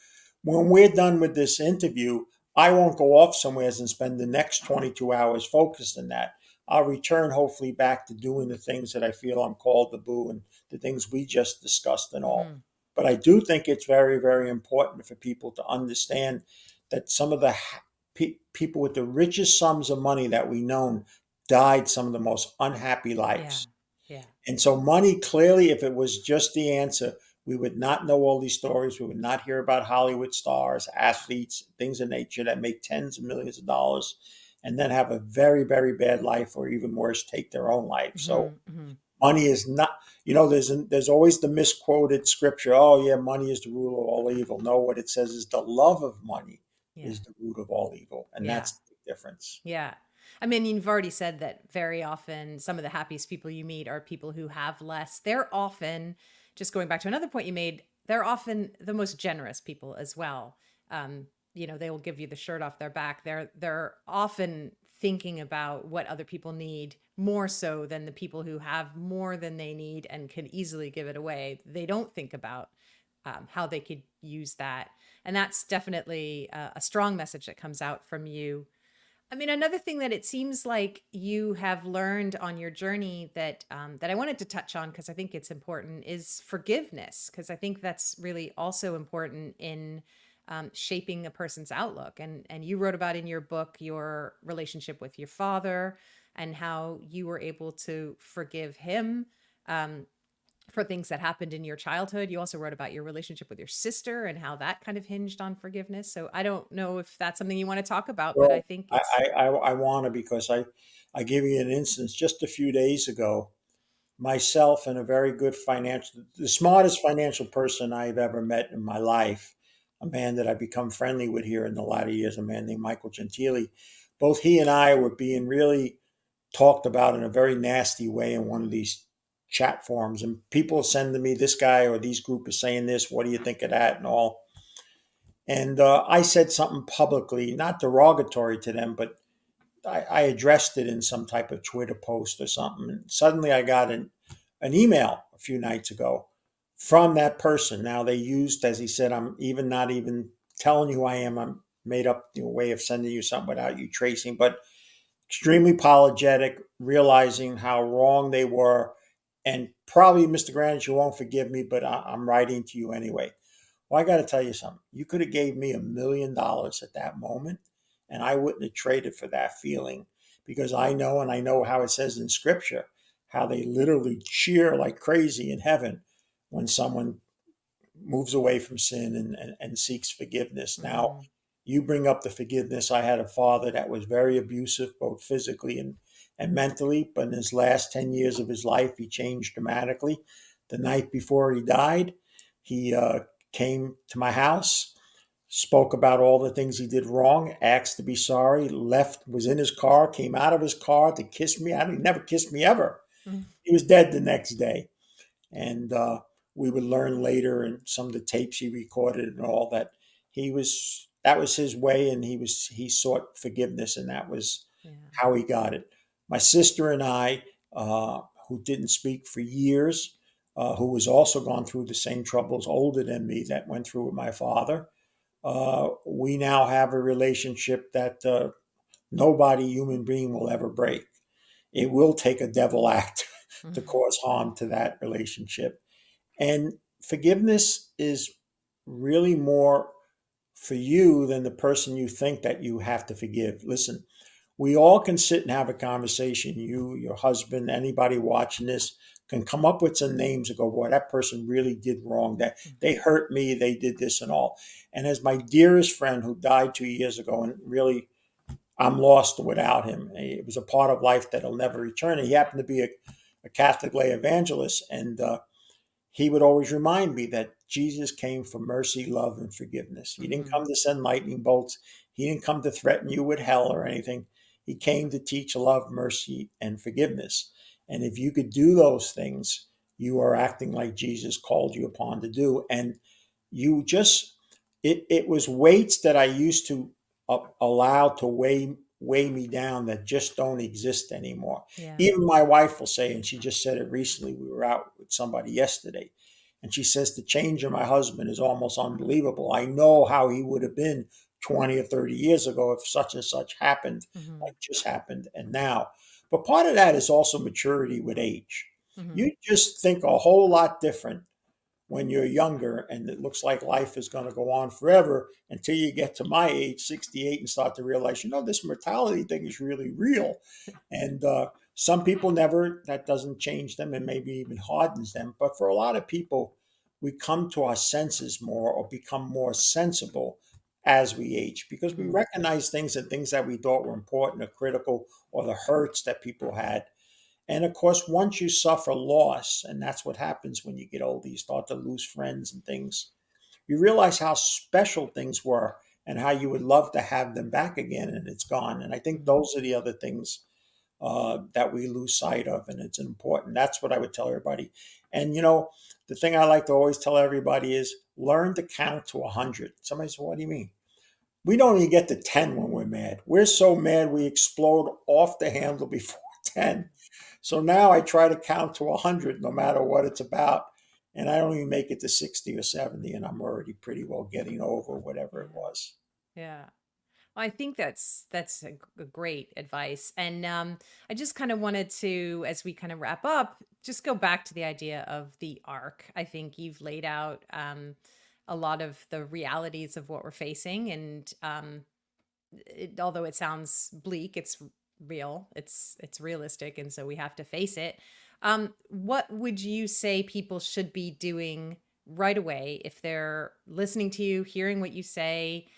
When we're done with this interview, I won't go off somewhere and spend the next 22 hours focused on that. I'll return hopefully back to doing the things that I feel I'm called to do and the things we just discussed and all. Mhm. But I do think it's very, very important for people to understand that some of the people with the richest sums of money that we know died some of the most unhappy Yeah. lives. Yeah. And so, money clearly, if it was just the answer, we would not know all these stories. We would not hear about Hollywood stars, athletes, things of nature that make tens of millions of dollars and then have a very, very bad life, or even worse, take their own life. So, Mhm. Mhm. money is not, there's always the misquoted scripture. Oh, yeah, money is the root of all evil. No, what it says is the love of money Yeah. is the root of all evil. And Yeah. that's the big difference. Yeah. I mean, you've already said that very often some of the happiest people you meet are people who have less. They're often, just going back to another point you made, they're often the most generous people as well. They will give you the shirt off their back. They're often thinking about what other people need more so than the people who have more than they need and can easily give it away. They don't think about how they could use that. And that's definitely a strong message that comes out from you. I mean, another thing that it seems like you have learned on your journey that I wanted to touch on because I think it's important is forgiveness, because I think that's really also important in shaping a person's outlook. And you wrote about in your book your relationship with your father and how you were able to forgive him. Um, for things that happened in your childhood. You also wrote about your relationship with your sister and how that kind of hinged on forgiveness. So I don't know if that's something you want to talk about, but I Well, think I, it's I want to, because I give you an instance just a few days ago. Myself and a very good the smartest financial person I've ever met in my life, a man that I've become friendly with here in the latter years, a man named Michael Gentili. Both he and I were being really talked about in a very nasty way in one of these chat forums. And people send to me, this guy or these group is saying this, what do you think of that and all? And I said something publicly, not derogatory to them, but I addressed it in some type of Twitter post or something. And suddenly I got an email a few nights ago from that person. Now they used, as he said, I'm even not even telling you who I am. I'm made up way of sending you something without you tracing, but extremely apologetic, realizing how wrong they were. And probably, Mr. Grandich, you won't forgive me, but I'm writing to you anyway. Well, I got to tell you something. You could have gave me $1 million at that moment, and I wouldn't have traded for that feeling, because I know, and I know how it says in Scripture, how they literally cheer like crazy in heaven when someone moves away from sin and seeks forgiveness. Now, mhm, you bring up the forgiveness. I had a father that was very abusive, both physically and mentally, but in his last 10 years of his life, he changed dramatically. The night before he died, he came to my house. spoke about all the things he did wrong, asked to be sorry, left, was in his car, came out of his car to kiss me. I don't, he never kissed me ever. Mm. He was dead the next day. And we would learn later in some of the tapes he recorded and all that that was his way, and he sought forgiveness, and that was Yeah. how he got it. My sister and I, who didn't speak for years, who was also gone through the same troubles, older than me, that went through with my father, we now have a relationship that nobody, human being, will ever break. It will take a devil act to Mm. cause harm to that relationship. And forgiveness is really more for you than the person you think that you have to forgive. Listen, we all can sit and have a conversation. You, your husband, anybody watching this can come up with some names and go, boy, that person really did wrong. That they hurt me, they did this and all. And as my dearest friend who died 2 years ago, and really I'm lost without him. It was a part of life that'll never return. And he happened to be a Catholic lay evangelist, and he would always remind me that Jesus came for mercy, love, and forgiveness. He didn't Mhm. come to send lightning bolts. He didn't come to threaten you with hell or anything. He came to teach love, mercy, and forgiveness. And if you could do those things, you are acting like Jesus called you upon to do. And you just, it was weights that I used to allow to weigh me down that just don't exist anymore. Yeah. Even my wife will say, and she just said it recently, we were out with somebody yesterday, and she says the change in my husband is almost unbelievable. I know how he would have been 20 or 30 years ago if such and such happened, Mhm. like just happened, and now. But part of that is also maturity with age. Mhm. You just think a whole lot different when you're younger, and it looks like life is going to go on forever until you get to my age, 68, and start to realize, this mortality thing is really real. And some people never, that doesn't change them and maybe even hardens them. But for a lot of people, we come to our senses more or become more sensible as we age because we Mhm. recognize things and things that we thought were important or critical, or the hurts that people had. And of course, once you suffer loss, and that's what happens when you get older, you start to lose friends and things, you realize how special things were and how you would love to have them back again, and it's gone. And I think Mhm. those are the other things that we lose sight of, and it's important. That's what I would tell everybody. And the thing I like to always tell everybody is learn to count to 100. Somebody says, "What do you mean?" We don't even get to 10 when we're mad. We're so mad we explode off the handle before 10. So now I try to count to 100 no matter what it's about. And I don't even make it to 60 or 70, and I'm already pretty well getting over whatever it Yeah. was. Yeah. Well, I think that's a great advice. And I just kind of wanted to, as we kind of wrap up, just go back to the idea of the arc. I think you've laid out a lot of the realities of what we're facing, and although it sounds bleak, it's real. It's realistic, and so we have to face it. What would you say people should be doing right away if they're listening to you, hearing what you say,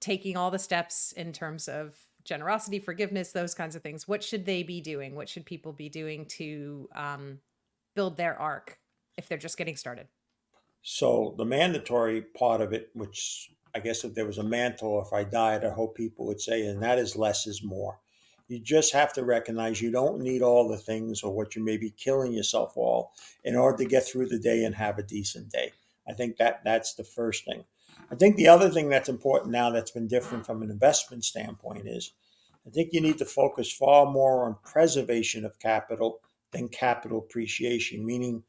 taking all the steps in terms of generosity, forgiveness, those kinds of things? What should they be doing? What should people be doing to build their arc if they're just getting started? So the mandatory part of it, which I guess if there was a mantle, if I died, I hope people would say, and that is less is more. You just have to recognize you don't need all the things or what you may be killing yourself all in order to get through the day and have a decent day. I think that's the first thing. I think the other thing that's important now that's been different from an investment standpoint is I think you need to focus far more on preservation of capital than capital appreciation, meaning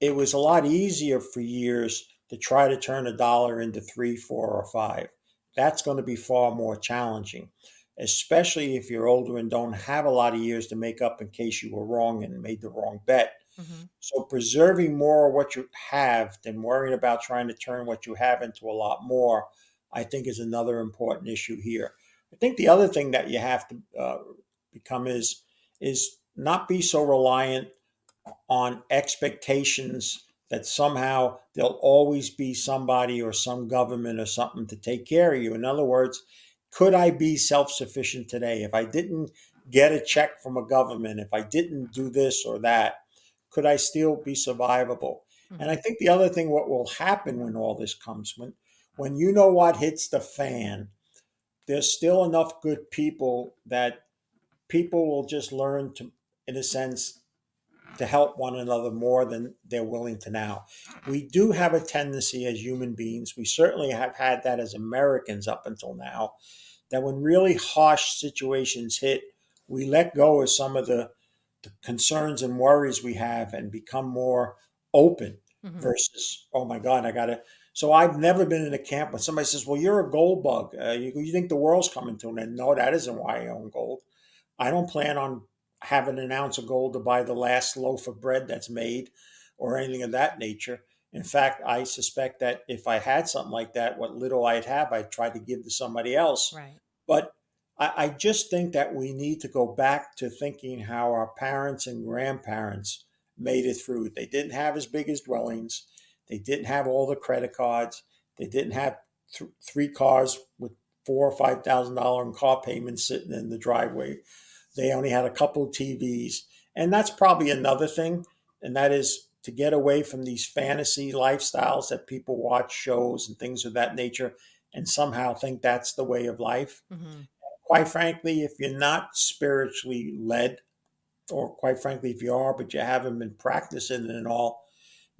it was a lot easier for years to try to turn a dollar into three, four, or five. That's going to be far more challenging, especially if you're older and don't have a lot of years to make up in case you were wrong and made the wrong bet. Mm-hmm. So preserving more of what you have than worrying about trying to turn what you have into a lot more, I think is another important issue here. I think the other thing that you have to become is not be so reliant on expectations that somehow there'll always be somebody or some government or something to take care of you. In other words, could I be self sufficient today? If I didn't get a check from a government, if I didn't do this or that, could I still be survivable? And I Mm-hmm. think the other thing, what will happen when all this comes, when you know what hits the fan, there's still enough good people that people will just learn to, in a sense, to help one another more than they're willing to now. We do have a tendency as human beings, we certainly have had that as Americans up until now, that when really harsh situations hit, we let go of some of the concerns and worries we have and become more open Hmm. versus, oh my God, I got to. So I've never been in a camp when somebody says, well, you're a gold bug. You think the world's coming to an end. No, that isn't why I own gold. I don't plan on having an ounce of gold to buy the last loaf of bread that's made or anything of that nature. In fact, I suspect that if I had something like that, what little I'd have, I'd try to give to somebody else. Right. But I just think that we need to go back to thinking how our parents and grandparents made it through. They didn't have as big as dwellings. They didn't have all the credit cards. They didn't have three cars with $4,000 or $5,000 in car payments sitting in the driveway. They only had a couple of TVs. And that's probably another thing. And that is to get away from these fantasy lifestyles that people watch shows and things of that nature and somehow think that's the way of life. Hmm. Quite frankly, if you're not spiritually led, or quite frankly, if you are, but you haven't been practicing it and all,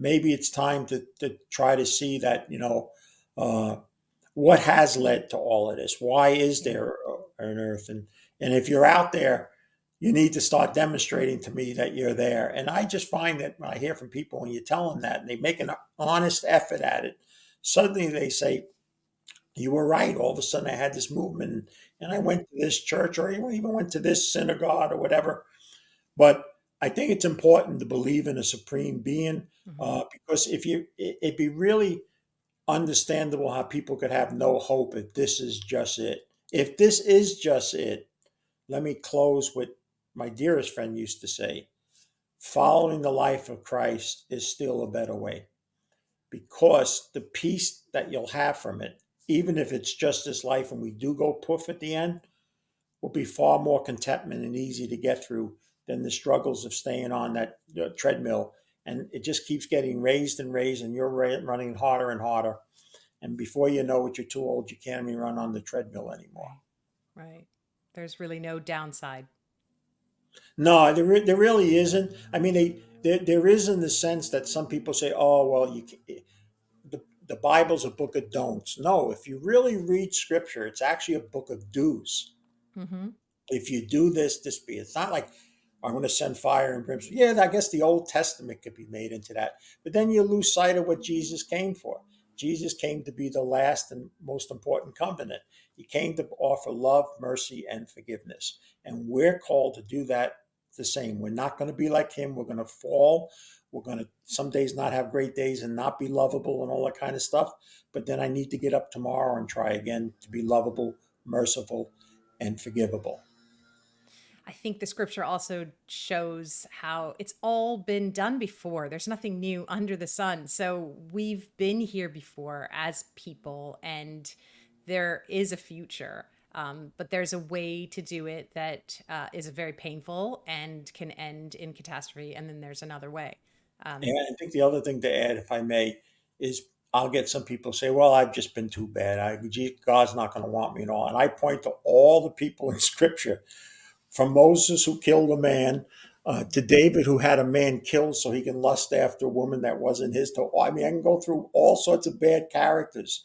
maybe it's time to try to see that, uh, what has led to all of this? Why is Yeah. there an earth? And if you're out there, you need to start demonstrating to me that you're there. And I just find that when I hear from people, when you tell them that and they make an honest effort at it, suddenly they say, you were right. All of a sudden, I had this movement, and I Hmm. went to this church, or even went to this synagogue, or whatever. But I think it's important to believe in a supreme being, Hmm. because it'd be really understandable how people could have no hope if this is just it. If this is just it, let me close with my dearest friend used to say: following the life of Christ is still a better way, because the peace that you'll have from it, even if it's just this life and we do go poof at the end, will be far more contentment and easy to get through than the struggles of staying on that treadmill. And it just keeps getting raised and raised, and you're running harder and harder. And before you know it, you're too old. You can't even run on the treadmill anymore. Right. Right. There's really no downside. No, there really isn't. I mean, there is in the sense that some people say, oh, well, the Bible's a book of don'ts. No, if you really read scripture, it's actually a book of do's. Hmm. If you do this, this be. It's not like I'm going to send fire and brimstone. Yeah, I guess the Old Testament could be made into that. But then you lose sight of what Jesus came for. Jesus came to be the last and most important covenant. He came to offer love, mercy, and forgiveness. And we're called to do that the same. We're not going to be like him. We're going to fall. We're going to some days not have great days and not be lovable and all that kind of stuff. But then I need to get up tomorrow and try again to be lovable, merciful, and forgivable. I think the scripture also shows how it's all been done before. There's nothing new under the sun. So we've been here before as people, and there is a future. But there's a way to do it that is very painful and can end in catastrophe. And then there's another way. And Um, I think the other thing to add, if I may, is I'll get some people say, "Well, I've just been too bad. God's not going to want me and all." And I point to all the people in Scripture, from Moses who killed a man, to David who had a man killed so he can lust after a woman that wasn't his. To I mean, I can go through all sorts of bad characters.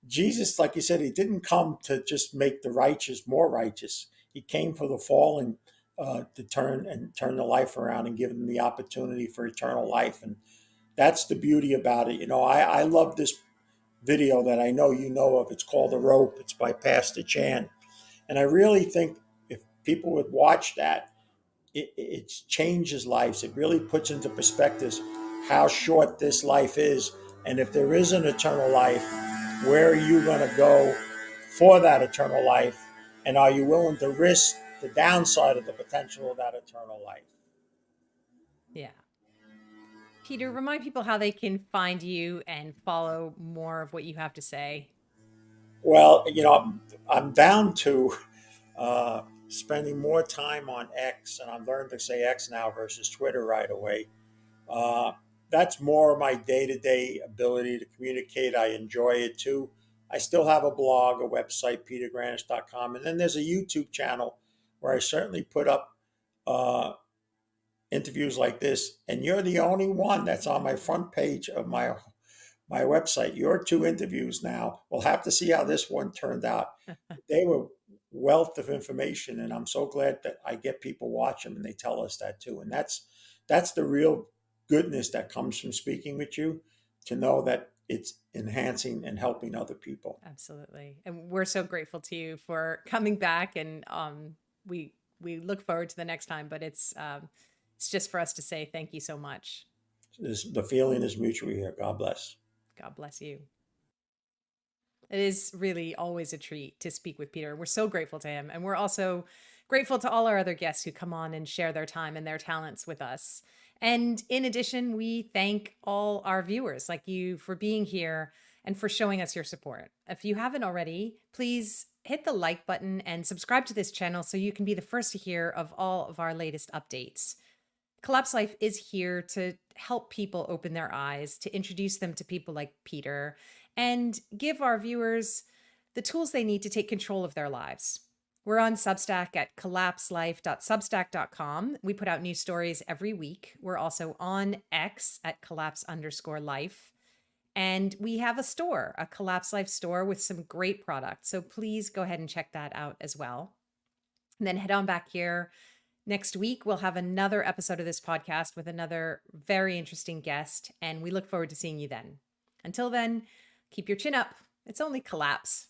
Jesus, like you said, he didn't come to just make the righteous more righteous. He came for the fallen, to turn the life around and give them the opportunity for eternal life. And that's the beauty about it. I love this video that I know you know of. It's called The Rope. It's by Pastor Chan. And I really think if people would watch that, it changes lives. It really puts into perspective how short this life is. And if there is an eternal life, where are you going to go for that eternal life? And are you willing to risk the downside of the potential of that eternal life? yeah. Peter, remind people how they can find you and follow more of what you have to say. Well, I'm down to spending more time on X, and I've learned to say X now versus Twitter right away. Uh, that's more of my day to day ability to communicate. I enjoy it too. I still have a blog, a website, petergrandich.com. And then there's a YouTube channel where I certainly put up uh, interviews like this. And you're the only one that's on my front page of my website. Your two interviews now. We'll have to see how this one turned out. They were wealth of information, and I'm so glad that I get people watch them and they tell us that too. And that's the real goodness that comes from speaking with you, to know that it's enhancing and helping other people. Absolutely. And we're so grateful to you for coming back, and we look forward to the next time, but it's just for us to say thank you so much. The feeling is mutual here. God bless. God bless you. It is really always a treat to speak with Peter. We're so grateful to him. And we're also grateful to all our other guests who come on and share their time and their talents with us. And in addition, we thank all our viewers like you for being here and for showing us your support. If you haven't already, please hit the like button and subscribe to this channel so you can be the first to hear of all of our latest updates. Collapse Life is here to help people open their eyes, to introduce them to people like Peter, and give our viewers the tools they need to take control of their lives. We're on Substack at collapselife.substack.com. We put out new stories every week. We're also on X at collapse_life. And we have a store, a Collapse Life store with some great products. So please go ahead and check that out as well. And then head on back here. Next week, we'll have another episode of this podcast with another very interesting guest, and we look forward to seeing you then. Until then, keep your chin up. It's only collapse.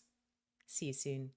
See you soon.